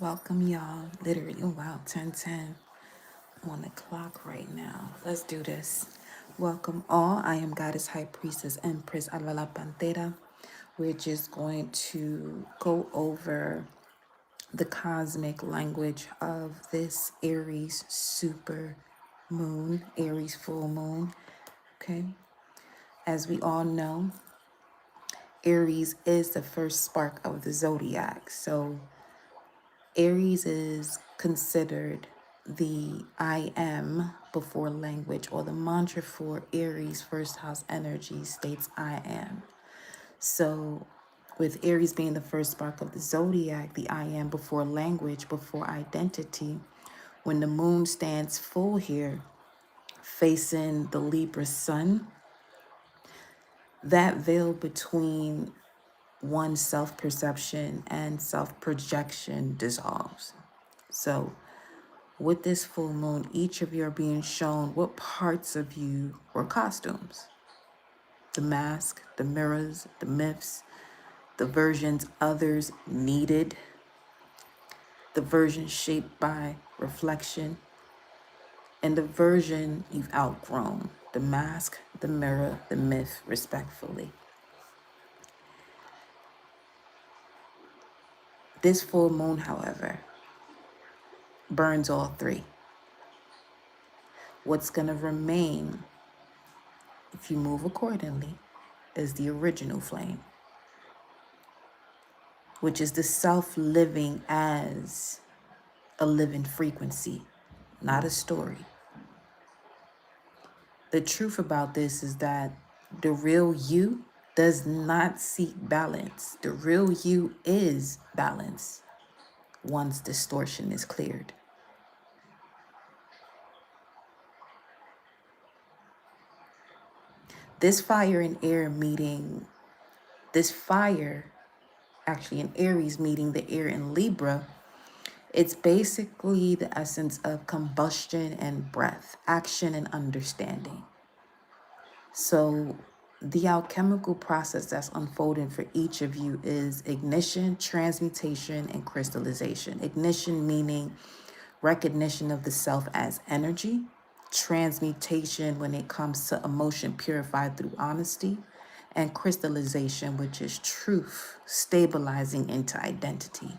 Welcome, y'all. Literally, oh wow, 10:10 on the clock right now. Let's do this. Welcome all. I am Goddess High Priestess Empress Alala Pantera. We're just going to go over the cosmic language of this Aries super moon, Aries full moon. Okay. As we all know, Aries is the first spark of the zodiac. So Aries is considered the I am before language, or the mantra for Aries first house energy states I am. So with Aries being the first spark of the zodiac, the I am before language, before identity, when the moon stands full here, facing the Libra sun, that veil between one's self-perception and self-projection dissolves. So with this full moon, each of you are being shown what parts of you were costumes. The mask, the mirrors, the myths, the versions others needed, the version shaped by reflection, and the version you've outgrown. The mask, the mirror, the myth, respectfully. This full moon, however, burns all three. What's going to remain, if you move accordingly, is the original flame, which is the self living as a living frequency, not a story. The truth about this is that the real you does not seek balance. The real you is balance once distortion is cleared. This fire and air meeting, this fire, actually in Aries meeting the air in Libra, it's basically the essence of combustion and breath, action and understanding. So the alchemical process that's unfolding for each of you is ignition, transmutation, and crystallization. Ignition meaning recognition of the self as energy. Transmutation when it comes to emotion purified through honesty. And crystallization, which is truth stabilizing into identity.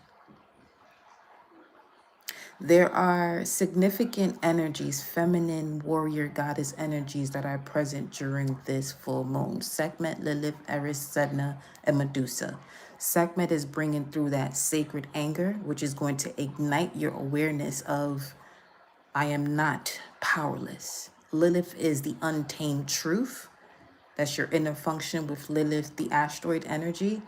There are significant energies, feminine warrior goddess energies that are present during this full moon. Sekhmet, Lilith, Aries, Sedna, and Medusa. Sekhmet is bringing through that sacred anger, which is going to ignite your awareness of, I am not powerless. Lilith is the untamed truth. That's your inner function with Lilith, the asteroid energy.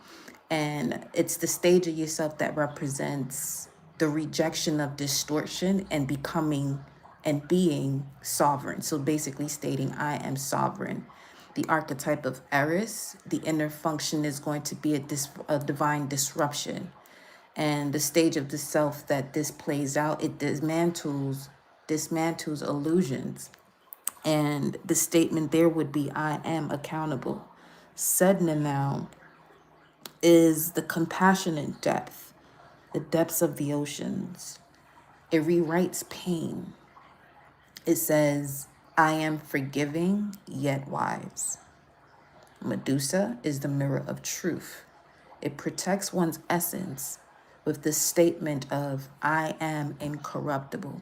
And it's the stage of yourself that represents the rejection of distortion and becoming and being sovereign. So basically stating, I am sovereign. The archetype of Aries, the inner function is going to be a divine disruption. And the stage of the self that this plays out, it dismantles illusions. And the statement there would be, I am accountable. Sedna now is the compassionate depth, the depths of the oceans. It rewrites pain. It says, I am forgiving yet wise. Medusa is the mirror of truth. It protects one's essence with the statement of, I am incorruptible.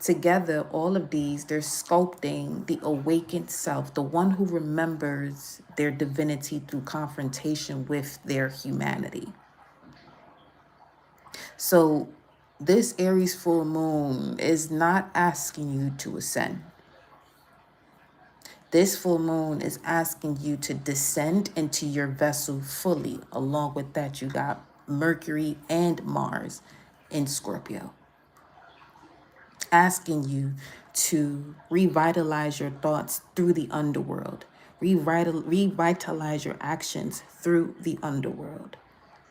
Together, all of these, they're sculpting the awakened self, the one who remembers their divinity through confrontation with their humanity. So this Aries full moon is not asking you to ascend. This full moon is asking you to descend into your vessel fully. Along with that, you got Mercury and Mars in Scorpio, asking you to revitalize your thoughts through the underworld, revitalize your actions through the underworld,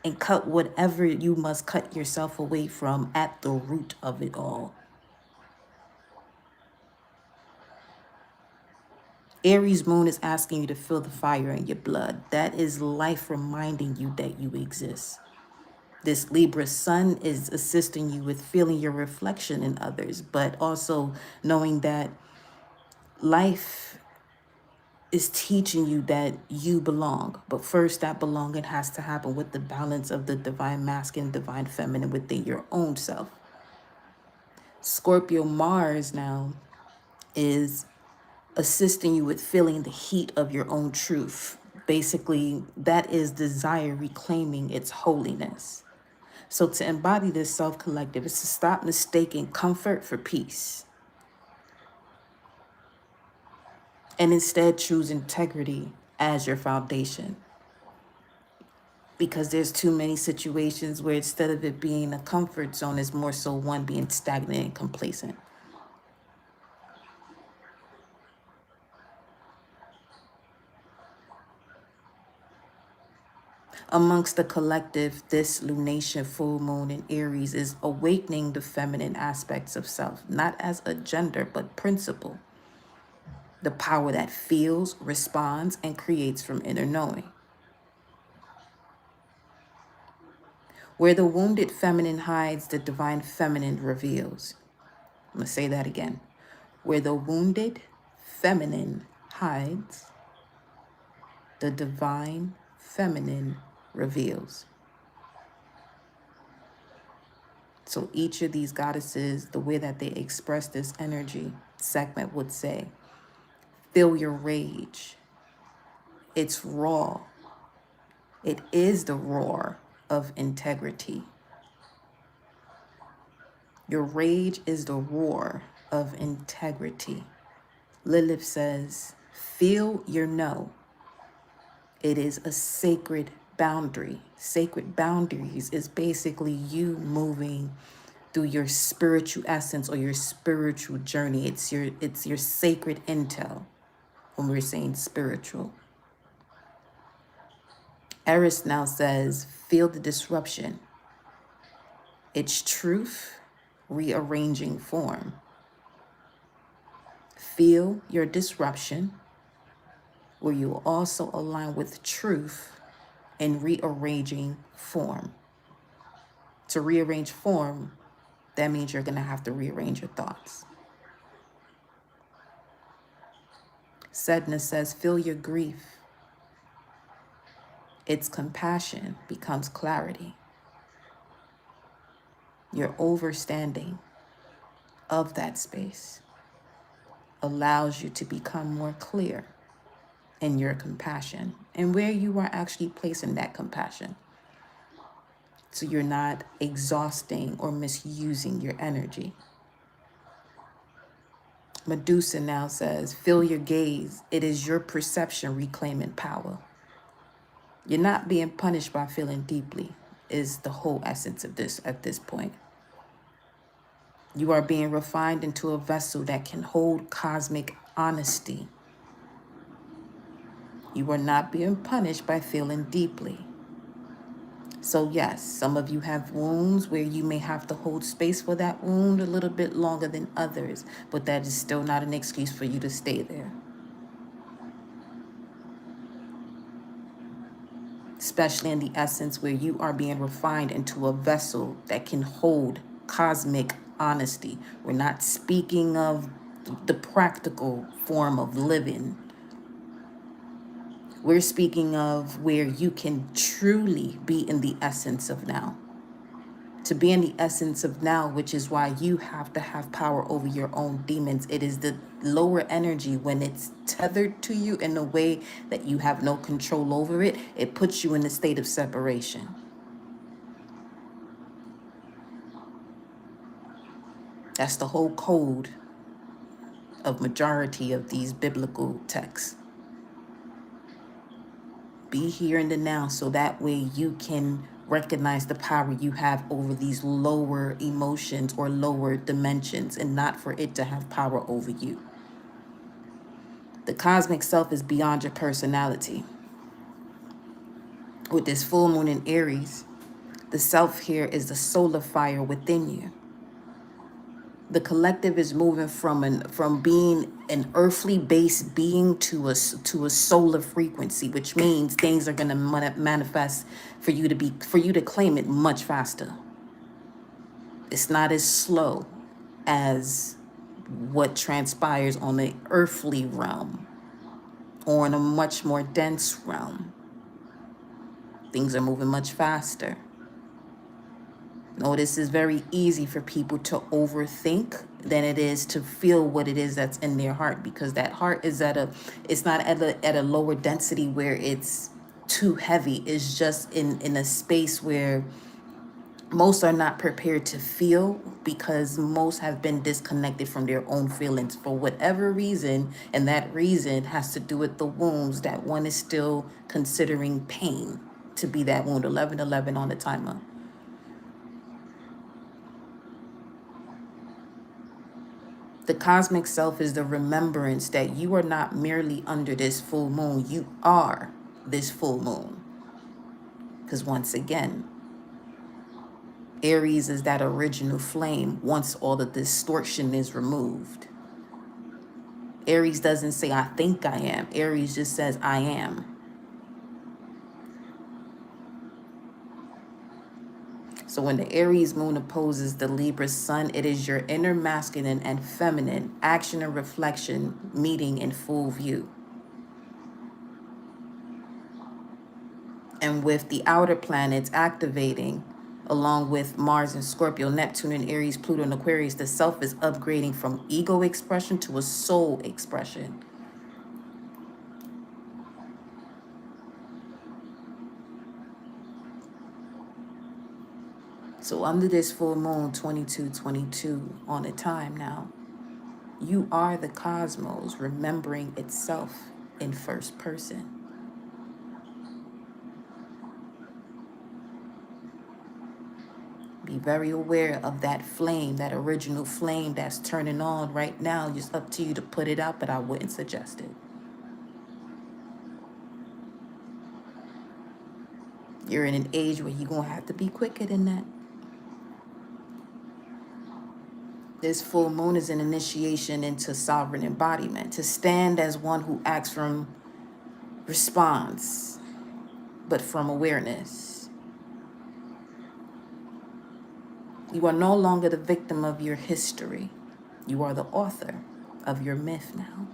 and cut whatever you must cut yourself away from at the root of it all. Aries moon is asking you to feel the fire in your blood. That is life reminding you that you exist. This Libra sun is assisting you with feeling your reflection in others, but also knowing that life is teaching you that you belong. But first, that belonging has to happen with the balance of the divine masculine, divine feminine within your own self. Scorpio Mars now is assisting you with feeling the heat of your own truth. Basically, that is desire reclaiming its holiness. So to embody this self-collective is to stop mistaking comfort for peace and instead choose integrity as your foundation. Because there's too many situations where instead of it being a comfort zone, it's more so one being stagnant and complacent. Amongst the collective, this lunation full moon in Aries is awakening the feminine aspects of self, not as a gender, but principle. The power that feels, responds, and creates from inner knowing. Where the wounded feminine hides, the divine feminine reveals. I'm going to say that again. Where the wounded feminine hides, the divine feminine reveals. So each of these goddesses, the way that they express this energy segment would say, feel your rage. It's raw. It is the roar of integrity. Your rage is the roar of integrity. Lilith says, feel your no. It is a sacred boundary. Sacred boundaries is basically you moving through your spiritual essence or your spiritual journey. It's your sacred intel when we're saying spiritual. Aries now says, feel the disruption. It's truth rearranging form. Feel your disruption, where you also align with truth in rearranging form. To rearrange form, that means you're going to have to rearrange your thoughts. Sedna says, feel your grief. Its compassion becomes clarity. Your overstanding of that space allows you to become more clear in your compassion and where you are actually placing that compassion. So you're not exhausting or misusing your energy. Medusa now says, feel your gaze. It is your perception reclaiming power. You're not being punished by feeling deeply, is the whole essence of this at this point. You are being refined into a vessel that can hold cosmic honesty. You are not being punished by feeling deeply. So yes, some of you have wounds where you may have to hold space for that wound a little bit longer than others, but that is still not an excuse for you to stay there. Especially in the essence where you are being refined into a vessel that can hold cosmic honesty. We're not speaking of the practical form of living. We're speaking of where you can truly be in the essence of now. To be in the essence of now, which is why you have to have power over your own demons. It is the lower energy when it's tethered to you in a way that you have no control over it. It puts you in a state of separation. That's the whole code of majority of these biblical texts. Be here in the now so that way you can recognize the power you have over these lower emotions or lower dimensions and not for it to have power over you. The cosmic self is beyond your personality. With this full moon in Aries, the self here is the solar fire within you. The collective is moving from being an earthly based being to a solar frequency, which means things are going to manifest for you to claim it much faster. It's not as slow as what transpires on the earthly realm or in a much more dense realm. Things are moving much faster. Notice it's very easy for people to overthink than it is to feel what it is that's in their heart, because that heart is it's not at a lower density where it's too heavy. It's just in a space where most are not prepared to feel, because most have been disconnected from their own feelings for whatever reason, and that reason has to do with the wounds that one is still considering pain to be that wound. 1111 on the timer. The cosmic self is the remembrance that you are not merely under this full moon, you are this full moon. Because once again, Aries is that original flame once all the distortion is removed. Aries doesn't say, I think I am. Aries just says, I am. So when the Aries moon opposes the Libra sun, it is your inner masculine and feminine action and reflection meeting in full view. And with the outer planets activating, along with Mars and Scorpio, Neptune and Aries, Pluto and Aquarius, the self is upgrading from ego expression to a soul expression. So under this full moon, 2222 on a time now, you are the cosmos remembering itself in first person. Be very aware of that flame, that original flame that's turning on right now. Just up to you to put it out, but I wouldn't suggest it. You're in an age where you're going to have to be quicker than that. This full moon is an initiation into sovereign embodiment, to stand as one who acts from response, but from awareness. You are no longer the victim of your history. You are the author of your myth now.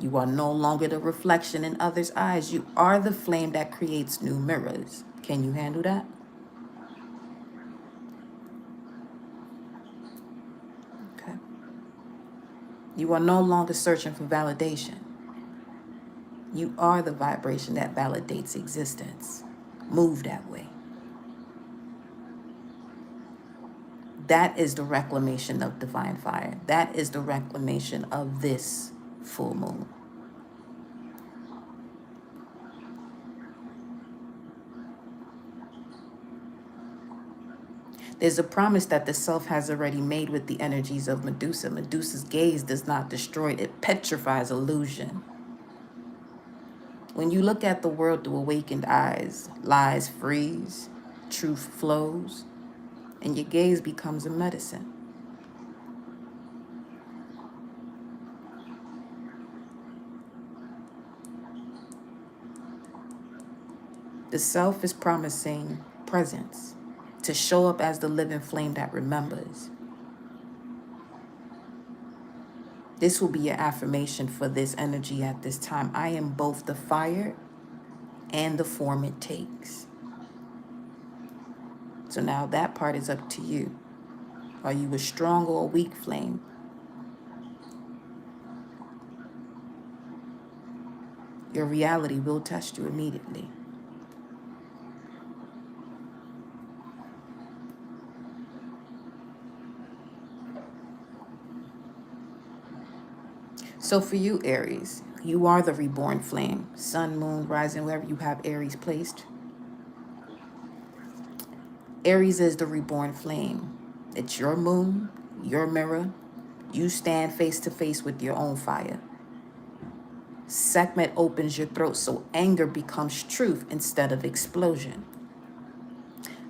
You are no longer the reflection in others' eyes. You are the flame that creates new mirrors. Can you handle that? Okay. You are no longer searching for validation. You are the vibration that validates existence. Move that way. That is the reclamation of divine fire. That is the reclamation of this full moon. There's a promise that the self has already made with the energies of Medusa. Medusa's gaze does not destroy, it petrifies illusion. When you look at the world through awakened eyes, lies freeze, truth flows, and your gaze becomes a medicine. The self is promising presence, to show up as the living flame that remembers. This will be your affirmation for this energy at this time. I am both the fire and the form it takes. So now that part is up to you. Are you a strong or a weak flame? Your reality will test you immediately. So for you, Aries, you are the reborn flame. Sun, moon, rising, wherever you have Aries placed. Aries is the reborn flame. It's your moon, your mirror. You stand face to face with your own fire. Sekhmet opens your throat so anger becomes truth instead of explosion.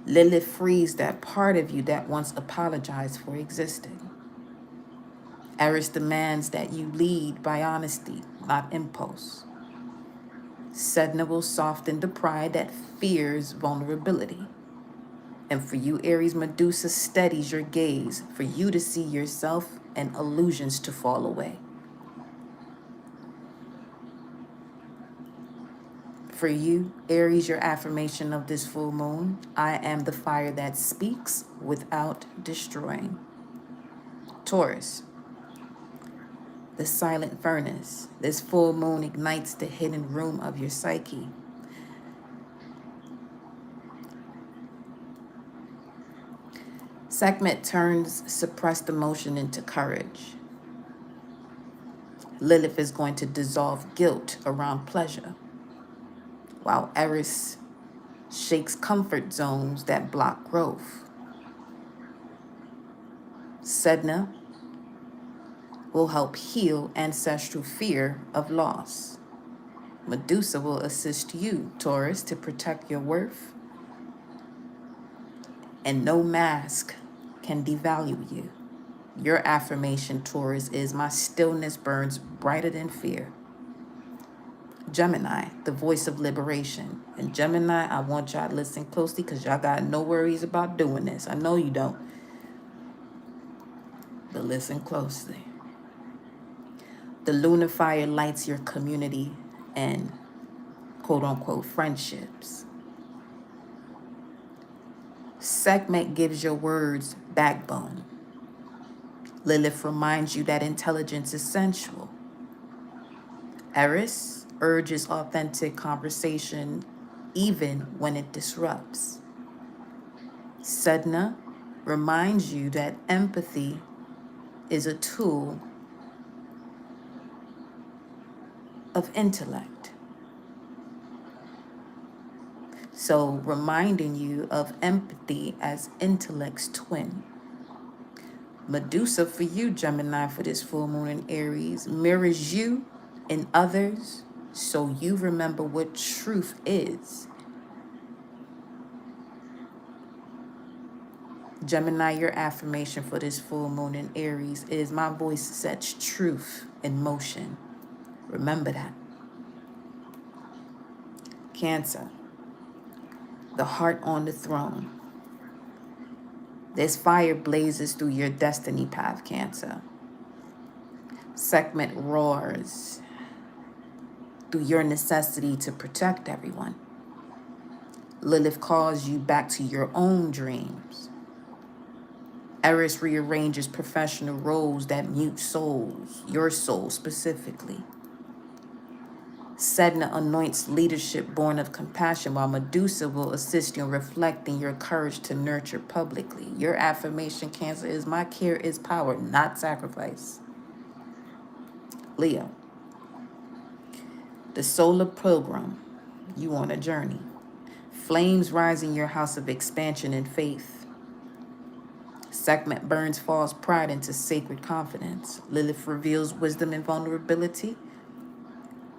Lilith frees that part of you that once apologized for existing. Aries demands that you lead by honesty, not impulse. Sedna will soften the pride that fears vulnerability. And for you, Aries, Medusa steadies your gaze for you to see yourself and illusions to fall away. For you, Aries, your affirmation of this full moon, I am the fire that speaks without destroying. Taurus, the silent furnace. This full moon ignites the hidden room of your psyche. Sekhmet turns suppressed emotion into courage. Lilith is going to dissolve guilt around pleasure, while Eris shakes comfort zones that block growth. Sedna will help heal ancestral fear of loss. Medusa will assist you, Taurus, to protect your worth, and no mask can devalue you. Your affirmation, Taurus, is my stillness burns brighter than fear. Gemini, the voice of liberation. And Gemini, I want y'all to listen closely because y'all got no worries about doing this. I know you don't, but listen closely. The lunar fire lights your community and quote unquote friendships. Sekhmet gives your words backbone. Lilith reminds you that intelligence is sensual. Eris urges authentic conversation even when it disrupts. Sedna reminds you that empathy is a tool of intellect. So reminding you of empathy as intellect's twin. Medusa for you, Gemini, for this full moon in Aries, mirrors you in others so you remember what truth is. Gemini, your affirmation for this full moon in Aries is my voice sets truth in motion. Remember that. Cancer, the heart on the throne. This fire blazes through your destiny path, Cancer. Sekhmet roars through your necessity to protect everyone. Lilith calls you back to your own dreams. Eris rearranges professional roles that mute souls, your soul specifically. Sedna anoints leadership born of compassion, while Medusa will assist you in reflecting your courage to nurture publicly. Your affirmation, Cancer, is my care is power, not sacrifice. Leo, the solar pilgrim, you on a journey. Flames rise in your house of expansion and faith. Sekhmet burns false pride into sacred confidence. Lilith reveals wisdom and vulnerability.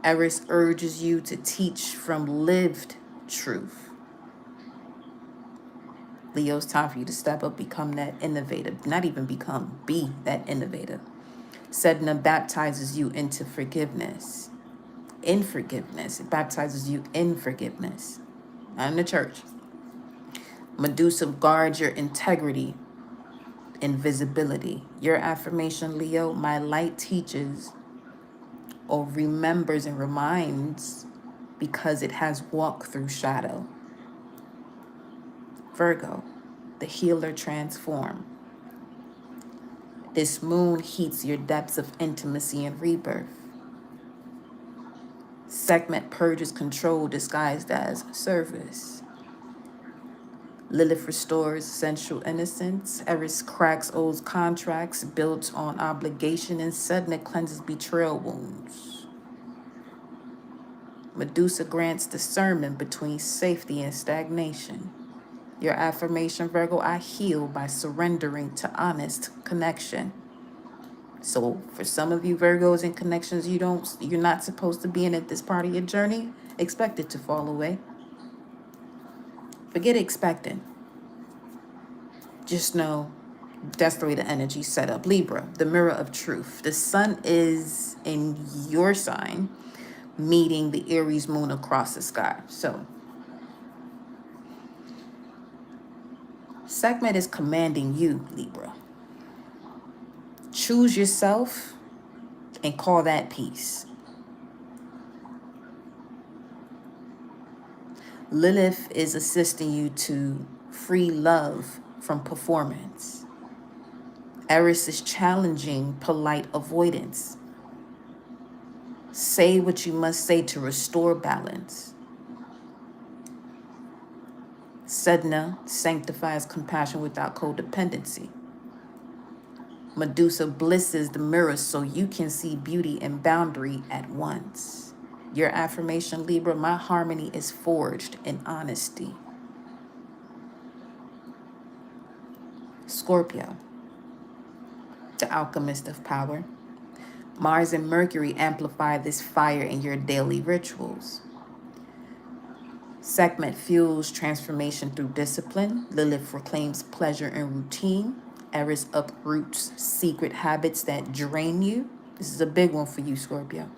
Eris urges you to teach from lived truth. Leo, it's time for you to step up, become that innovator. Not even become, be that innovator. Sedna baptizes you into forgiveness. In forgiveness. It baptizes you in forgiveness. Not in the church. Medusa guards your integrity and visibility. Your affirmation, Leo, my light teaches or remembers and reminds because it has walked through shadow. Virgo, the healer transform. This moon heats your depths of intimacy and rebirth. Sekhmet purges control disguised as service. Lilith restores sensual innocence. Eris cracks old contracts built on obligation, and Sedna cleanses betrayal wounds. Medusa grants discernment between safety and stagnation. Your affirmation, Virgo, I heal by surrendering to honest connection. So for some of you Virgos in connections you're not supposed to be in at this part of your journey, expect it to fall away. Forget expecting. Just know That's the way the energy set up. Libra, the mirror of truth. The sun is in your sign, meeting the Aries moon across the sky. So, segment is commanding you, Libra. Choose yourself and call that peace. Lilith is assisting you to free love from performance. Aries is challenging polite avoidance. Say what you must say to restore balance. Sedna sanctifies compassion without codependency. Medusa blisses the mirror so you can see beauty and boundary at once. Your affirmation, Libra, my harmony is forged in honesty. Scorpio, the alchemist of power. Mars and Mercury amplify this fire in your daily rituals. Segment fuels transformation through discipline. Lilith proclaims pleasure in routine. Aries uproots secret habits that drain you. This is a big one for you, Scorpio.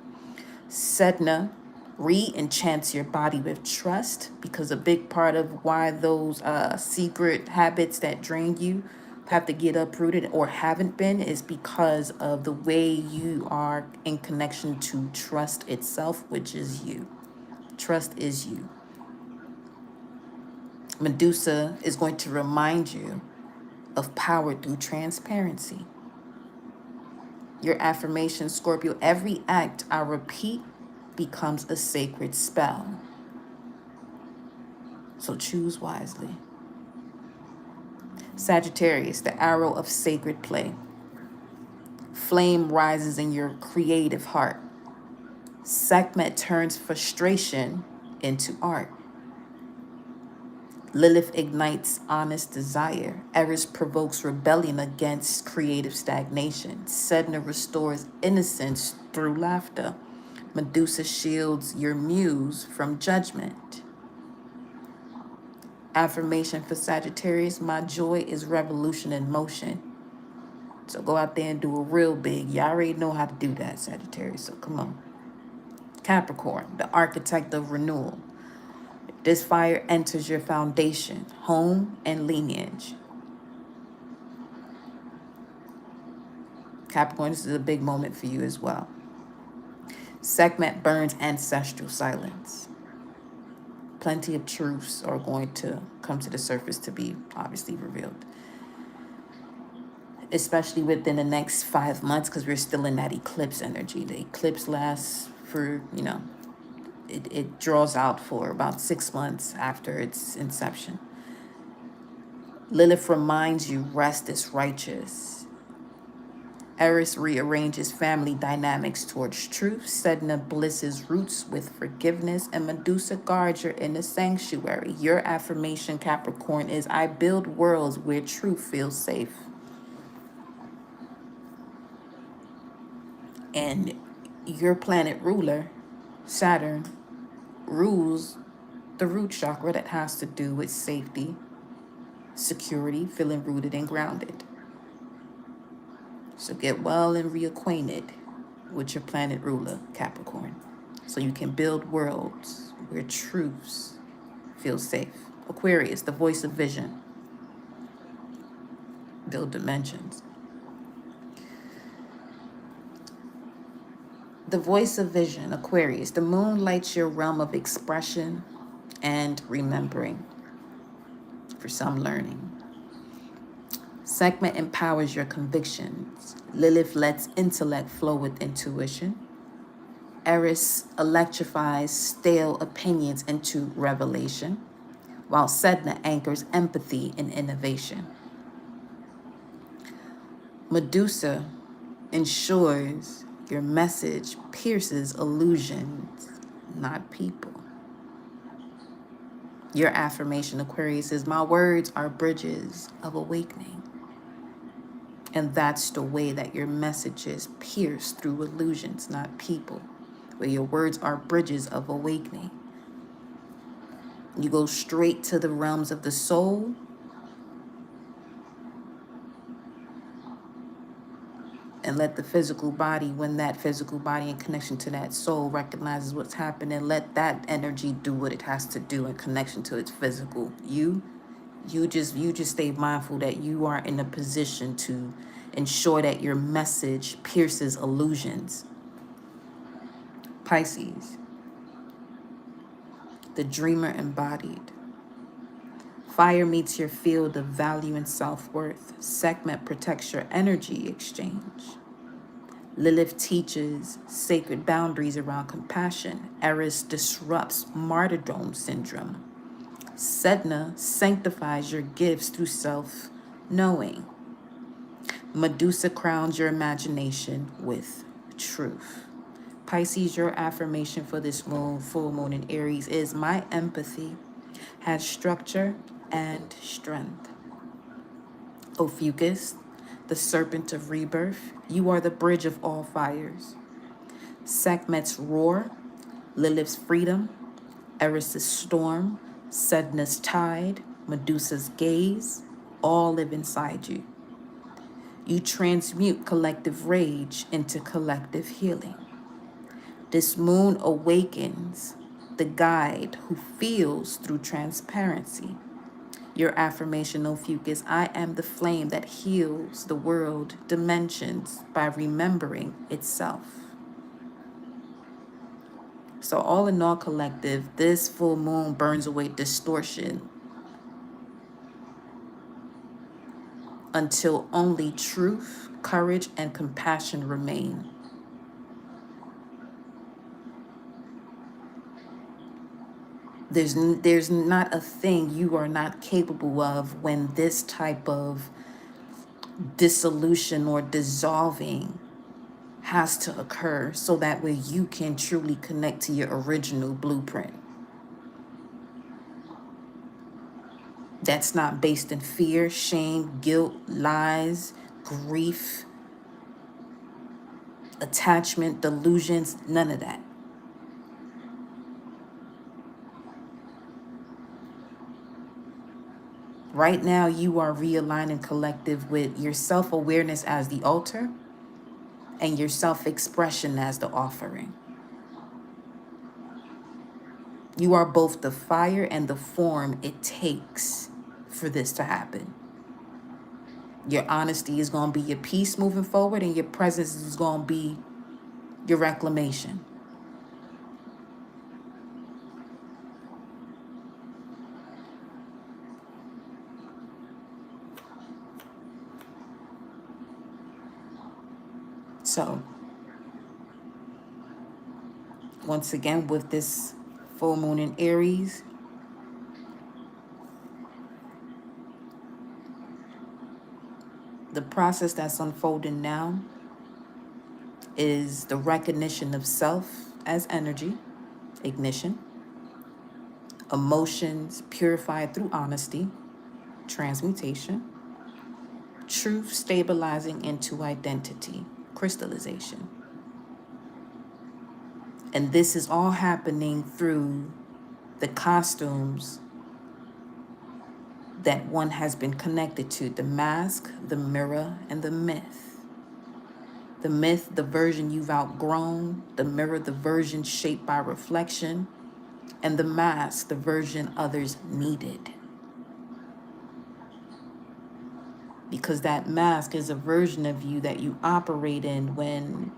Sedna re-enchants your body with trust, because a big part of why those secret habits that drain you have to get uprooted or haven't been is because of the way you are in connection to trust itself, which is you. Trust is you. Medusa is going to remind you of power through transparency. Your affirmation, Scorpio, every act I repeat becomes a sacred spell. So choose wisely. Sagittarius, the arrow of sacred play. Flame rises in your creative heart. Sekhmet turns frustration into art. Lilith ignites honest desire. Aries provokes rebellion against creative stagnation. Sedna restores innocence through laughter. Medusa shields your muse from judgment. Affirmation for Sagittarius, my joy is revolution in motion. So go out there and do a real big. You already know how to do that, Sagittarius, so come on. Capricorn, the architect of renewal. This fire enters your foundation, home, and lineage. Capricorn, this is a big moment for you as well. Segment burns ancestral silence. Plenty of truths are going to come to the surface to be obviously revealed, especially within the next 5 months, because we're still in that eclipse energy. The eclipse lasts for, it draws out for about 6 months after its inception. Lilith reminds you rest is righteous. Aries rearranges family dynamics towards truth. Sedna blisses roots with forgiveness. And Medusa guards your inner sanctuary. Your affirmation, Capricorn, is I build worlds where truth feels safe. And your planet ruler, Saturn, rules the root chakra that has to do with safety, security, feeling rooted and grounded. So get well and reacquainted with your planet ruler, Capricorn, so you can build worlds where truths feel safe. Aquarius, the voice of vision. Build dimensions. The voice of vision, Aquarius. The moon lights your realm of expression and remembering. For some, learning. Segment empowers your convictions. Lilith lets intellect flow with intuition. Aries electrifies stale opinions into revelation, while Sedna anchors empathy and innovation. Medusa ensures your message pierces illusions, not people. Your affirmation, Aquarius, is my words are bridges of awakening. And that's the way that your messages pierce through illusions, not people. Where your words are bridges of awakening. You go straight to the realms of the soul And let the physical body, when that physical body in connection to that soul recognizes what's happening, let that energy do what it has to do in connection to its physical. You just stay mindful that you are in a position to ensure that your message pierces illusions. Pisces, the dreamer embodied. Fire meets your field of value and self-worth. Segment protects your energy exchange. Lilith teaches sacred boundaries around compassion. Aries disrupts martyrdom syndrome. Sedna sanctifies your gifts through self-knowing. Medusa crowns your imagination with truth. Pisces, your affirmation for this full moon in Aries is my empathy has structure and strength. Ophiuchus, the serpent of rebirth, you are the bridge of all fires. Sekhmet's roar, Lilith's freedom, Eris's storm, Sedna's tide, Medusa's gaze, all live inside you. You transmute collective rage into collective healing. This moon awakens the guide who feels through transparency. Your affirmation, Ophiuchus, I am the flame that heals the world dimensions by remembering itself. So all in all, collective, this full moon burns away distortion until only truth, courage, and compassion remain. There's not a thing you are not capable of when this type of dissolution or dissolving has to occur, so that way you can truly connect to your original blueprint. That's not based in fear, shame, guilt, lies, grief, attachment, delusions, none of that. Right now, you are realigning collective with your self-awareness as the altar and your self-expression as the offering. You are both the fire and the form it takes for this to happen. Your honesty is going to be your peace moving forward, and your presence is going to be your reclamation. So, once again, with this full moon in Aries, the process that's unfolding now is the recognition of self as energy, ignition, emotions purified through honesty, transmutation, truth stabilizing into identity, crystallization. And this is all happening through the costumes that one has been connected to: the mask, the mirror, and the myth. The myth, the version you've outgrown; the mirror, the version shaped by reflection; and the mask, the version others needed. Because that mask is a version of you that you operate in when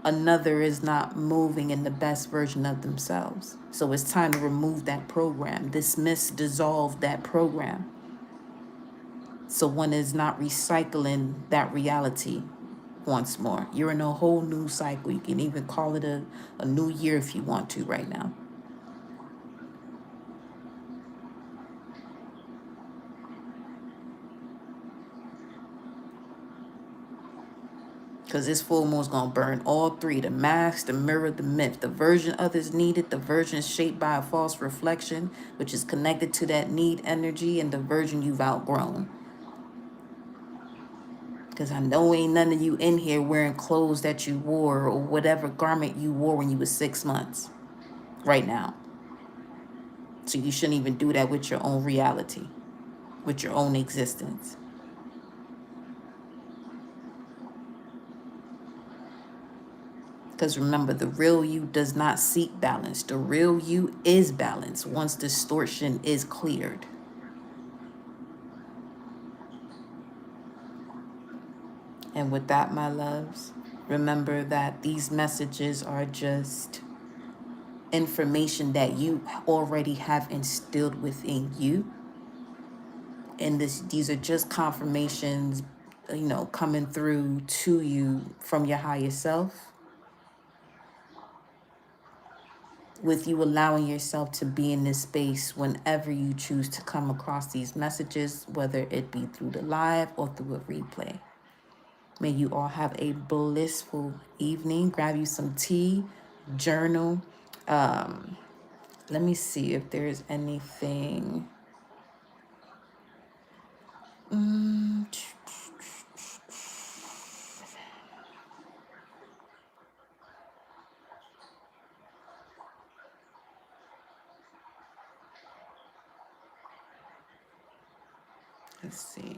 another is not moving in the best version of themselves. So it's time to remove that program, dismiss, dissolve that program. So one is not recycling that reality once more. You're in a whole new cycle. You can even call it a new year if you want to right now. Because this full moon is going to burn all three: the mask, the mirror, the myth, the version others needed, the version shaped by a false reflection, which is connected to that need energy, and the version you've outgrown. Because I know ain't none of you in here wearing clothes that you wore or whatever garment you wore when you was 6 months right now. So you shouldn't even do that with your own reality, with your own existence. Because remember, the real you does not seek balance. The real you is balance once distortion is cleared. And with that, my loves, remember that these messages are just information that you already have instilled within you. And these are just confirmations, coming through to you from your higher self, with you allowing yourself to be in this space whenever you choose to come across these messages, whether it be through the live or through a replay. May you all have a blissful evening. Grab you some tea, journal. Let me see if there's anything. Let's see.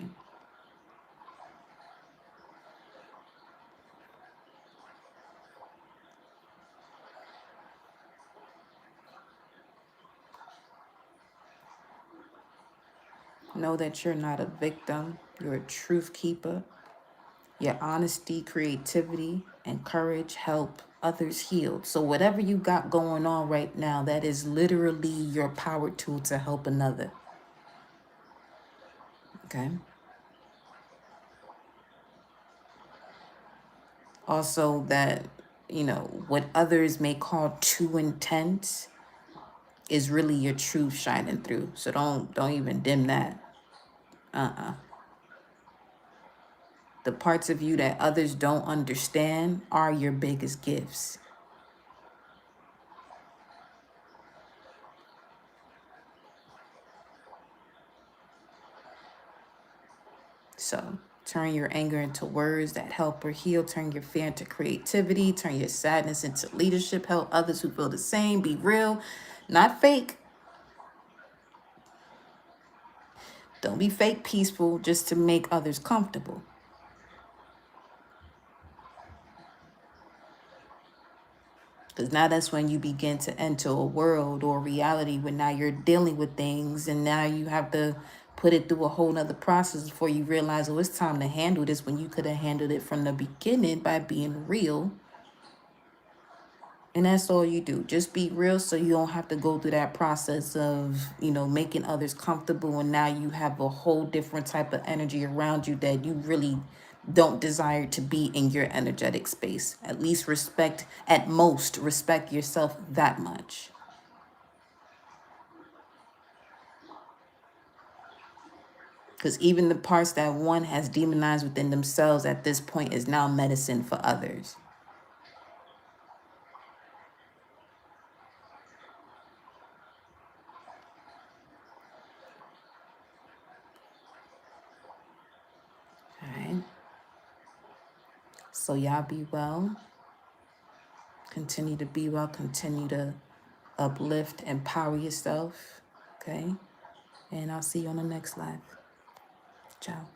Know that you're not a victim. You're a truth keeper. Your honesty, creativity, and courage help others heal. So whatever you got going on right now, that is literally your power tool to help another. Okay? Also that, what others may call too intense is really your truth shining through. So don't even dim that. The parts of you that others don't understand are your biggest gifts. So turn your anger into words that help or heal. Turn your fear into creativity. Turn your sadness into leadership. Help others who feel the same. Be real, not fake. Don't be fake peaceful just to make others comfortable. Because now that's when you begin to enter a world or reality where now you're dealing with things and now you have to put it through a whole nother process before you realize, oh, it's time to handle this, when you could have handled it from the beginning by being real. And that's all you do. Just be real so you don't have to go through that process of, making others comfortable. And now you have a whole different type of energy around you that you really don't desire to be in your energetic space. At most respect yourself that much. Because even the parts that one has demonized within themselves at this point is now medicine for others. All right. So y'all be well. Continue to be well. Continue to uplift, empower yourself. Okay. And I'll see you on the next live. Ciao.